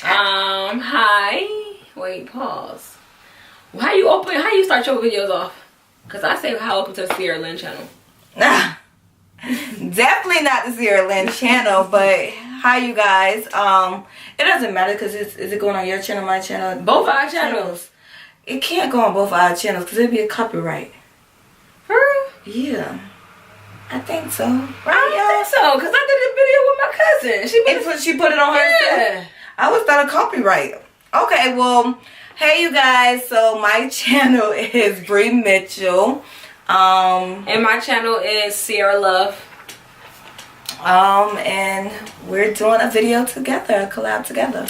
Hi. Wait, pause. How you start your videos off? Because I say how open to the Sierra Lynn channel. Nah. Definitely not the Sierra Lynn channel, but hi you guys. It doesn't matter because is it going on your channel, my channel? Both our channels. It can't go on both our channels because it'd be a copyright. For real? Yeah. I think so. Right? I think so, because I did a video with my cousin. She put it on her. Yeah. I always thought a copyright. Okay, well, hey you guys. So my channel is Bree Mitchell. And my channel is Sierra Love. And we're doing a video together, a collab together.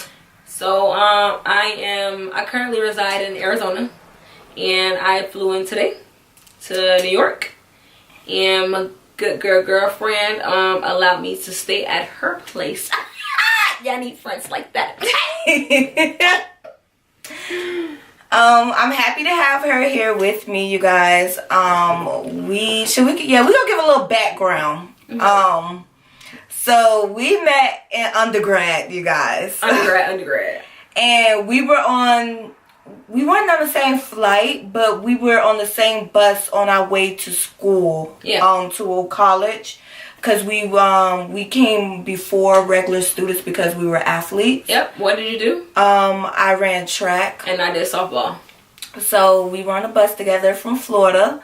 So I currently reside in Arizona, and I flew in today to New York, and my good girlfriend allowed me to stay at her place. Y'all need friends like that. I'm happy to have her here with me, you guys. We gonna give a little background. Mm-hmm. So we met in undergrad, you guys. Undergrad. And we weren't on the same flight, but we were on the same bus on our way to school. Yeah. To college. Because we came before regular students because we were athletes. Yep. What did you do? I ran track. And I did softball. So we were on a bus together from Florida.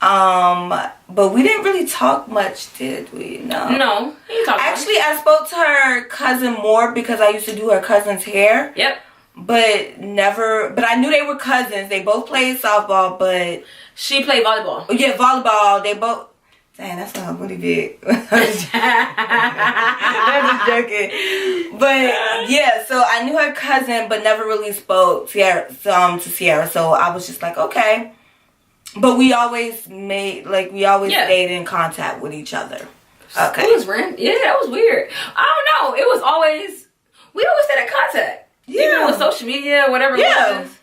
But we didn't really talk much, did we? No. No. Actually, I spoke to her cousin more because I used to do her cousin's hair. Yep. But I knew they were cousins. They both played softball, but she played volleyball. Yeah, volleyball. They both. Dang, that's not really big. I'm just joking. But yeah, so I knew her cousin, but never really spoke to Sierra. So I was just like, okay. But we always stayed in contact with each other. Okay. It was random. Yeah, that was weird. I don't know. We always stayed in contact. Yeah. Even with social media, whatever. Yeah. It was.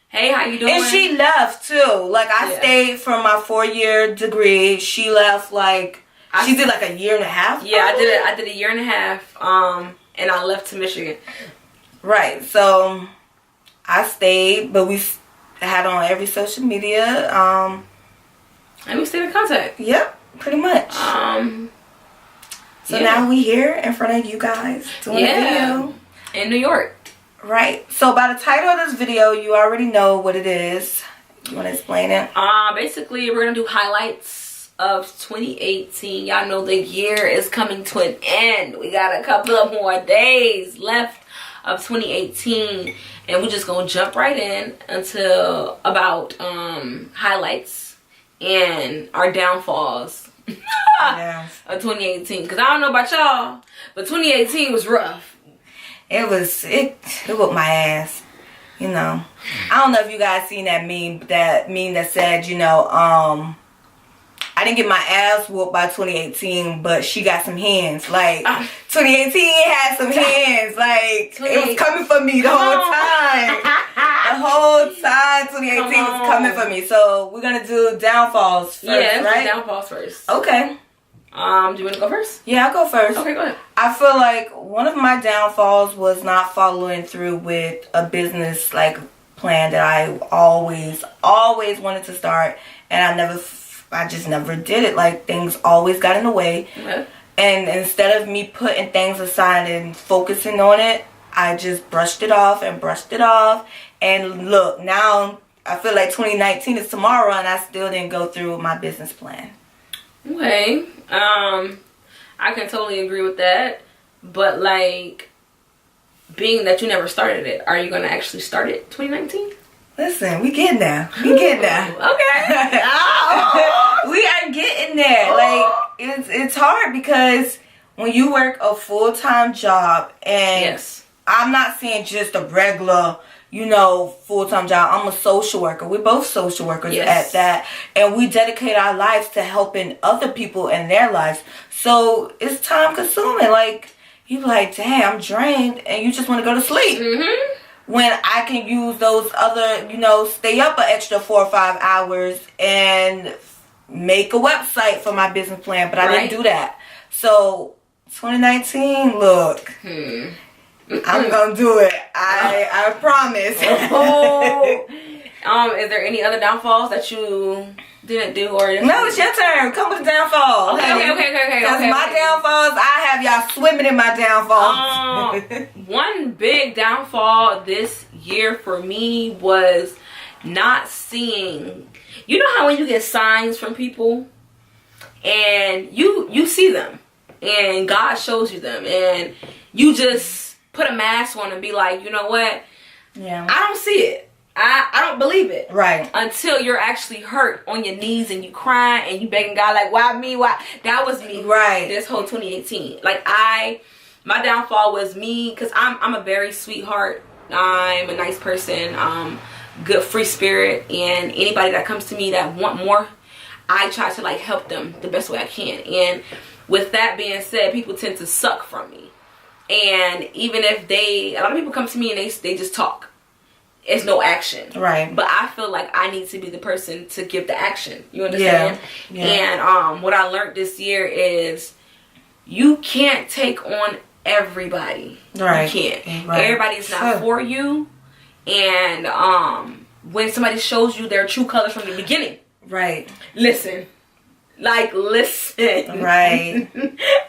Hey, how you doing? And she left too. Like I stayed for my 4-year degree. She left she did like a year and a half. Yeah, I did a year and a half. And I left to Michigan. Right. So I stayed, but we had on every social media. And we stayed in contact. Yep, pretty much. So now we here in front of you guys doing a video in New York. Right. So by the title of this video, you already know what it is. You want to explain it? Basically, we're going to do highlights of 2018. Y'all know the year is coming to an end. We got a couple of more days left of 2018. And we're just going to jump right in until about highlights and our downfalls of 2018. Because I don't know about y'all, but 2018 was rough. It whooped my ass, you know. I don't know if you guys seen that meme that said, I didn't get my ass whooped by 2018, but she got some hands. Like 2018 had some hands. Like it was coming for me the whole time. The whole time 2018 was coming for me. So we're gonna do downfalls first, right? Downfalls first. Okay. Do you want to go first? Yeah, I'll go first. Okay, go ahead. I feel like one of my downfalls was not following through with a business plan that I always wanted to start, and I just never did it. Like things always got in the way. Okay. And instead of me putting things aside and focusing on it, I just brushed it off. And look, now I feel like 2019 is tomorrow and I still didn't go through with my business plan. Okay. I can totally agree with that. But being that you never started it, are you going to actually start it 2019? Listen, we getting there. Okay. We are getting there. Like it's hard because when you work a full-time job, and I'm not saying just a regular, full-time job. I'm a social worker. We're both social workers at that, and we dedicate our lives to helping other people in their lives. So it's time consuming. Like you like, damn, I'm drained, and you just want to go to sleep. Mm-hmm. When I can use those other, stay up an extra 4 or 5 hours and make a website for my business plan, but I didn't do that. So 2019, look, I'm gonna do it. I promise. Is there any other downfalls that you didn't do or? No, it's your turn. Come with the downfall. Okay. Because my downfalls, I have y'all swimming in my downfalls. One big downfall this year for me was not seeing. You know how when you get signs from people and you see them and God shows you them and you just put a mask on and be like, you know what? Yeah. I don't see it. I don't believe it. Right. Until you're actually hurt on your knees and you crying and you begging God like, why me? Why? That was me. Right. This whole 2018. Like my downfall was me because I'm a very sweetheart. I'm a nice person. Good free spirit, and anybody that comes to me that want more, I try to like help them the best way I can. And with that being said, people tend to suck from me. And even if a lot of people come to me and they just talk. It's no action. Right. But I feel like I need to be the person to give the action. You understand? Yeah. And what I learned this year is you can't take on everybody. Right. You can't. Right. Everybody's not for you. And when somebody shows you their true colors from the beginning. Right. Listen. Right.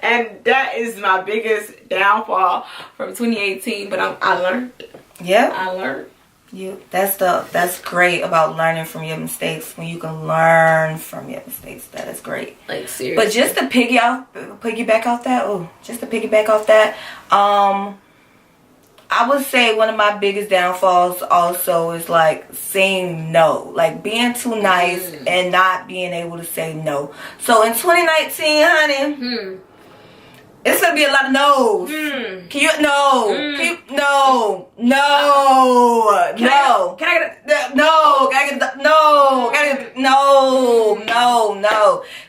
And that is my biggest downfall from 2018. But I learned. Yeah. I learned. That's great about learning from your mistakes. When you can learn from your mistakes, that is great. Like seriously. But just to piggyback off that, I would say one of my biggest downfalls also is like saying no, like being too nice and not being able to say no. So in 2019, honey, it's gonna be a lot of no's. Can you no? Can you, no.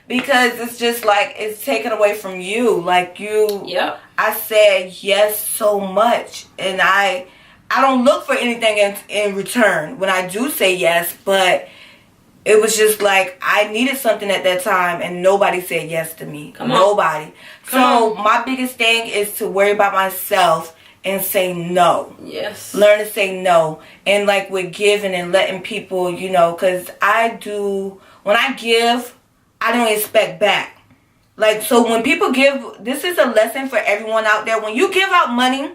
Because it's just like it's taken away from you. Like you. Yep. I said yes so much, and I don't look for anything in return when I do say yes, but it was just like I needed something at that time, and nobody said yes to me. Nobody. So my biggest thing is to worry about myself and say no. Yes. Learn to say no, and like with giving and letting people, you know, because when I give, I don't expect back. Like, so when people give, this is a lesson for everyone out there. When you give out money,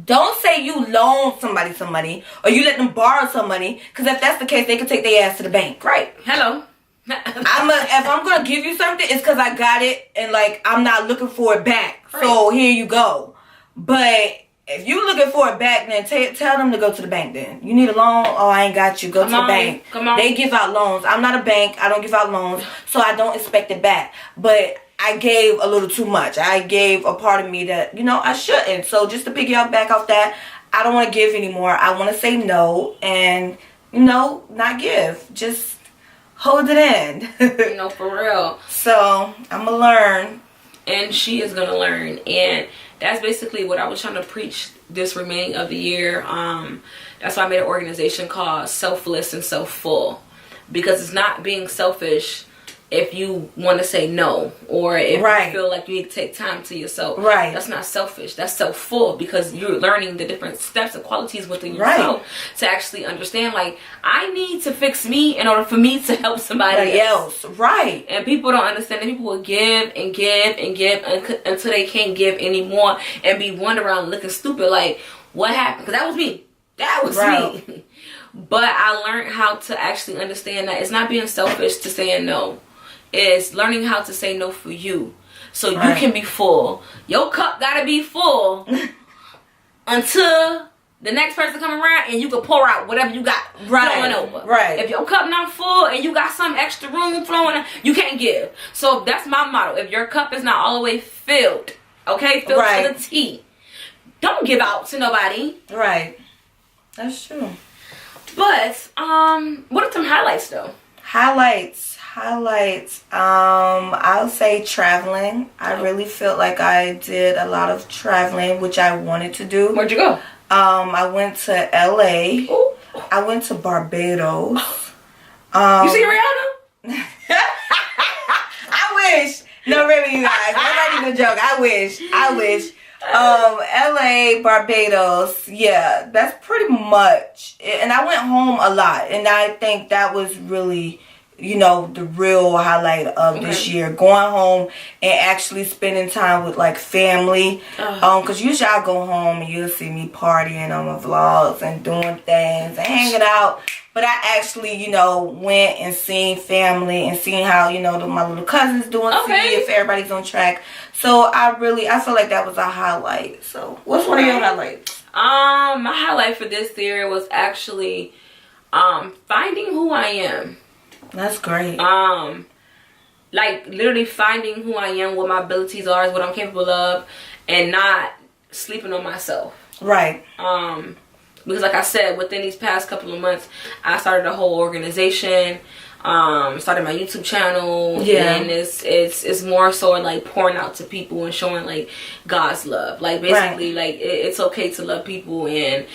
don't say you loan somebody some money or you let them borrow some money. Because if that's the case, they can take their ass to the bank. Right. Hello. If I'm going to give you something, it's because I got it and, like, I'm not looking for it back. Right. So, here you go. But if you looking for it back, then tell them to go to the bank then. You need a loan? Oh, I ain't got you. Go to the bank. Come on. They give out loans. I'm not a bank. I don't give out loans. So I don't expect it back. But I gave a little too much. I gave a part of me that, you know, I shouldn't. So just to piggyback off that, I don't want to give anymore. I want to say no and, you know, not give. Just hold it in. No, for real. So I'm going to learn. And she is going to learn. And that's basically what I was trying to preach this remaining of the year. That's why I made an organization called Selfless and Self-Full. Because it's not being selfish if you want to say no. Or if you feel like you need to take time to yourself. Right. That's not selfish. That's self-full. Because you're learning the different steps and qualities within yourself. To actually understand, like, I need to fix me in order for me to help somebody else. Right. And people don't understand that people will give and give and give until they can't give anymore and be wandering around looking stupid like, what happened? Because that was me. That was me. But I learned how to actually understand that it's not being selfish to saying no. It's learning how to say no for you. So you can be full. Your cup got to be full until the next person come around and you can pour out whatever you got flowing over. Right. If your cup not full and you got some extra room flowing, you can't give. So that's my motto. If your cup is not all the way filled, okay, filled to the tea, don't give out to nobody. Right. That's true. But what are some highlights though? Highlights. I'll say traveling. I really felt like I did a lot of traveling, which I wanted to do. Where'd you go? I went to LA. Ooh. I went to Barbados. You see Rihanna? I wish. No, really, you guys. That's not even a joke. I wish. LA, Barbados, yeah, that's pretty much it. And I went home a lot, and I think that was really, the real highlight of this year, going home and actually spending time with like family. Because usually I go home and you'll see me partying on my vlogs and doing things and hanging out. But I actually, went and seen family and seen how, my little cousins doing, see if everybody's on track. So I feel like that was a highlight. So what's one of your highlights? My highlight for this year was actually finding who I am. That's great. Like literally finding who I am, what my abilities are, what I'm capable of, and not sleeping on myself. Right. Because like I said, within these past couple of months, I started a whole organization, started my YouTube channel, and it's more so like pouring out to people and showing like God's love. Like basically, like it's okay to love people and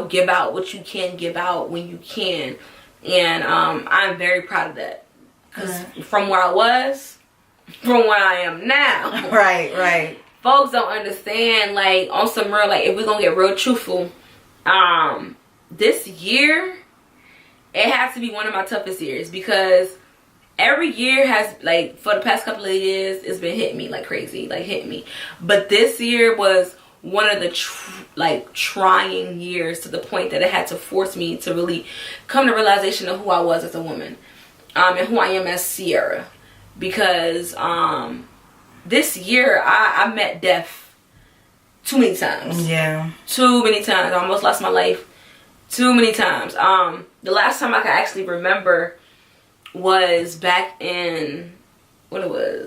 give out what you can give out when you can. And I'm very proud of that. Because from where I was, from where I am now. Right. Folks don't understand, like, on some real, like, if we're going to get real truthful, this year, it has to be one of my toughest years. Because every year has, like, for the past couple of years, it's been hitting me like crazy. Like, hitting me. But this year was one of the trying years, to the point that it had to force me to really come to realization of who I was as a woman, and who I am as Sierra. Because this year I met death too many times. Yeah, too many times. I almost lost my life too many times. The last time I could actually remember was back in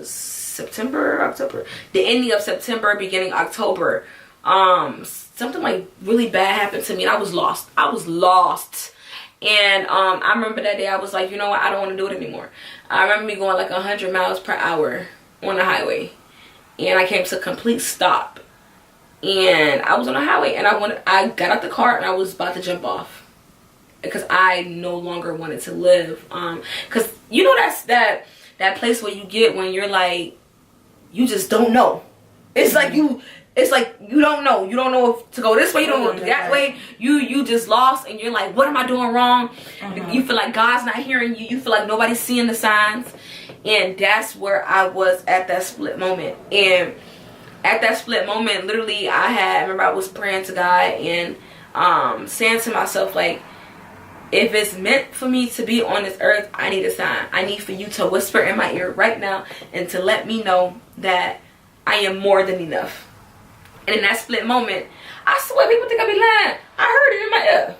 September, October, the ending of September, beginning October. Something like really bad happened to me and I was lost. And I remember that day I was like, you know what, I don't want to do it anymore. I remember me going like 100 miles per hour on the highway, and I came to a complete stop, and I was on the highway, and I got out the car and I was about to jump off because I no longer wanted to live. Because that's that place where you get when you're like, you just don't know. It's like you don't know. You don't know if to go this way. You don't know that way. You just lost, and you're like, what am I doing wrong? You feel like God's not hearing you. You feel like nobody's seeing the signs. And that's where I was at that split moment. And at that split moment, literally, I remember I was praying to God and saying to myself, like, if it's meant for me to be on this earth, I need a sign. I need for you to whisper in my ear right now and to let me know that I am more than enough. And in that split moment, I swear people think I be lying. I heard it in my ear.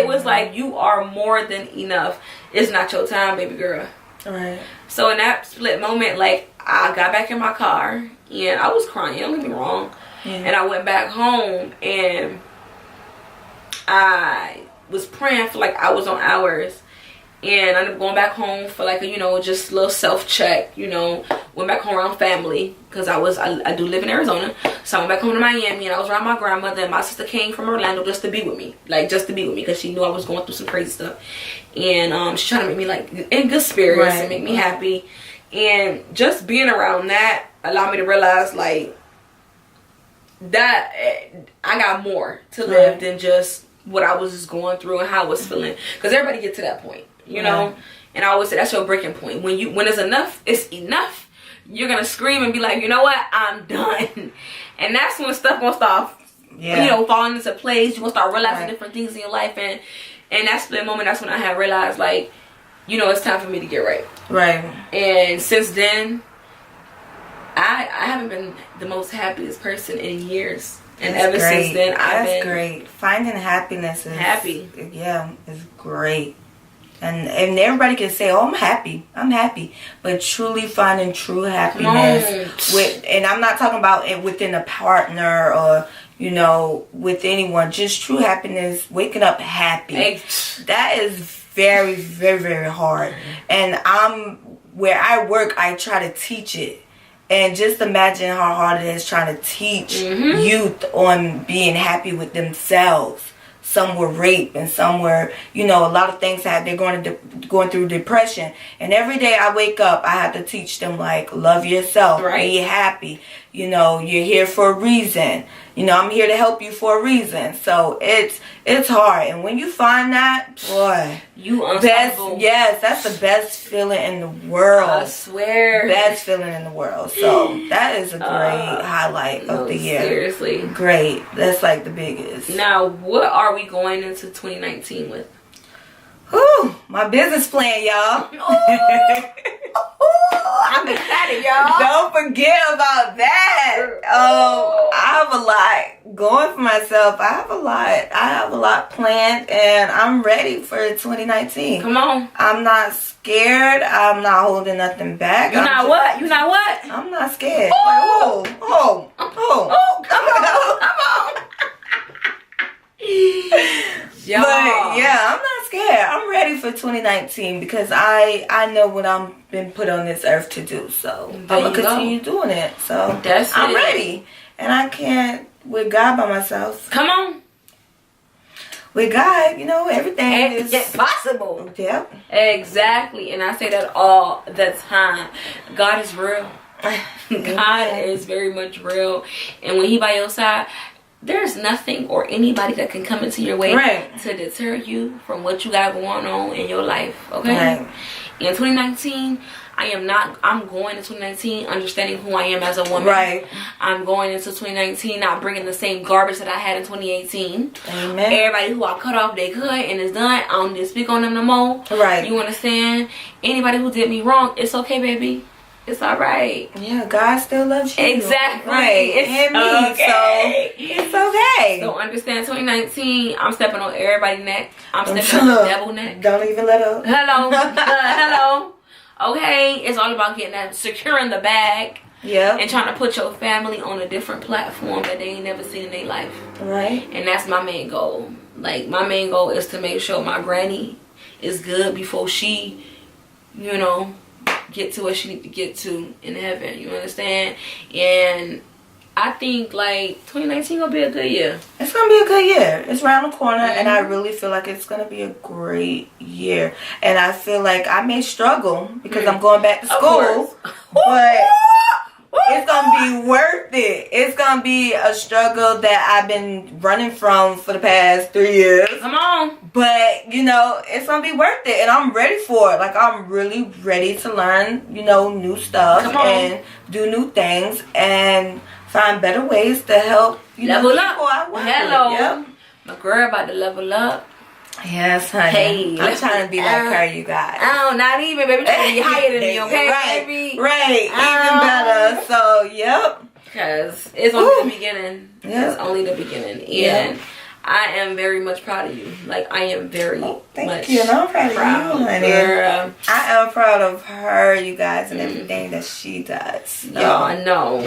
It was like, you are more than enough. It's not your time, baby girl. Right. So in that split moment, like, I got back in my car and I was crying. Don't get me wrong. And I went back home and I was praying for like hours on hours. And I ended up going back home for like a, just a little self-check, Went back home around family because I do live in Arizona. So I went back home to Miami and I was around my grandmother, and my sister came from Orlando just to be with me. Like, just to be with me because she knew I was going through some crazy stuff. And she's trying to make me like in good spirits and make me happy. And just being around that allowed me to realize like that I got more to live than just what I was just going through and how I was feeling. Because everybody get to that point. You know, and I always say that's your breaking point. When it's enough, it's enough. You're gonna scream and be like, you know what, I'm done. And that's when stuff gonna start, falling into place. You gonna start realizing different things in your life, and that split moment, that's when I had realized, like, it's time for me to get right. Right. And since then, I haven't been the most happiest person in years. And ever since then, I've been great. Finding happiness is happy. Yeah, is great. And everybody can say, oh, I'm happy. But truly finding true happiness and I'm not talking about it within a partner or, with anyone. Just true happiness, waking up happy. That is very, very, very hard. And where I work, I try to teach it. And just imagine how hard it is trying to teach youth on being happy with themselves. Some were raped and some were, a lot of things they're going through depression. And every day I wake up, I have to teach them, like, love yourself, be happy, You know, you're here for a reason. You know, I'm here to help you for a reason. So it's hard. And when you find that, boy, you unstoppable. Yes, that's the best feeling in the world. I swear. Best feeling in the world. So that is a great highlight of the year. Seriously. Great. That's like the biggest. Now, what are we going into 2019 with? Whew, my business plan, y'all. I'm excited, y'all. Don't forget about that. I have a lot going for myself. I have a lot planned, and I'm ready for 2019. Come on. I'm not scared. I'm not holding nothing back. You know what? I'm not scared. Oh. Like, come on. Y'all. But yeah, I'm not scared. I'm ready for 2019 because I know what I'm been put on this earth to do. So I'm gonna continue doing it. So I'm ready, and I can't with God by myself. Come on. With God, you know, everything is possible. Yep. Exactly, and I say that all the time. God is real. God is very much real, and when He by your side, there's nothing or anybody that can come into your way to deter you from what you got going on in your life. Okay. Right. In 2019, I'm going into 2019 understanding who I am as a woman. Right. I'm going into 2019 not bringing the same garbage that I had in 2018. Amen. Everybody who I cut off they cut and it's done, I don't just speak on them no more. Right. You understand? Anybody who did me wrong, it's okay, baby. It's alright. Yeah, God still loves you. Exactly. Right. It's me, okay. So it's okay. So understand 2019, I'm stepping on everybody's neck. I'm stepping on the devil neck. Don't even let up. Hello. Hello. Okay. It's all about getting that, securing the bag. Yeah. And trying to put your family on a different platform that they ain't never seen in their life. Right. And that's my main goal. Like, my main goal is to make sure my granny is good before she, you know, get to where she need to get to in heaven. You understand? And I think like 2019 gonna be a good year. It's gonna be a good year. It's around the corner, and I really feel like it's gonna be a great year. And I feel like I may struggle because I'm going back to school, but it's gonna be worth it. It's gonna be a struggle that I've been running from for the past 3 years. Come on. But, you know, it's gonna be worth it, and I'm ready for it. Like, I'm really ready to learn, you know, new stuff and do new things and find better ways to help, you know, people I work with. Yep. My girl about to level up. Yes, honey. Hey, I'm trying to be like her, you guys. Oh, not even, baby. Trying to be higher than me, okay, right, baby? Right, even better. So, yep. Because it's only the beginning. Yep. It's only the beginning. And yep. I am very much proud of you. Like, I am very thank you. And I'm proud of you, honey. Girl. I am proud of her, you guys, and everything that she does. So. Y'all, I know.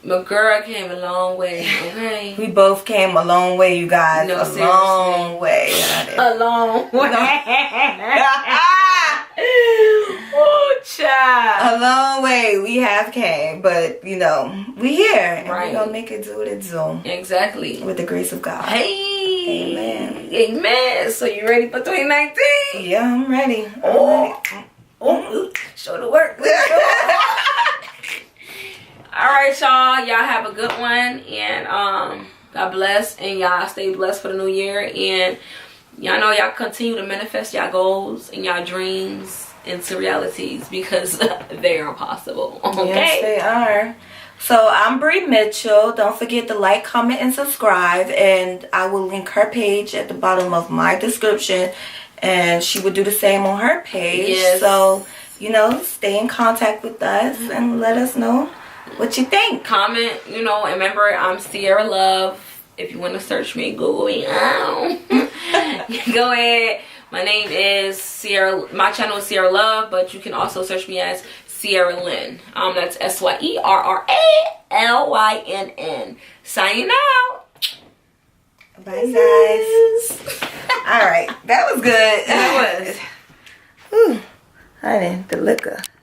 My girl came a long way, okay? We both came a long way, you guys. No, seriously. Long way. A long way. Oh, child. A long way we have came, but, you know, we here. And we're going to make it do what it do. Exactly. With the grace of God. Hey. Amen. Amen. So you ready for 2019? Yeah, I'm ready. Oh, show the work. All right, y'all have a good one, and God bless, and y'all stay blessed for the new year, and y'all know y'all continue to manifest y'all goals and y'all dreams into realities because they are possible. Okay? Yes, they are. So I'm Bree Mitchell. Don't forget to like, comment, and subscribe, and I will link her page at the bottom of my description, and she would do the same on her page. Yes. So, you know, stay in contact with us and let us know what you think. Comment, you know, and remember, I'm Sierra Love. If you want to search me, Google me. Go ahead. My name is Sierra. My channel is Sierra Love, but you can also search me as Sierra Lynn. That's SYERRALYNN. Signing out. Bye, guys. All right, that was good. That was. Whew. Honey, the liquor.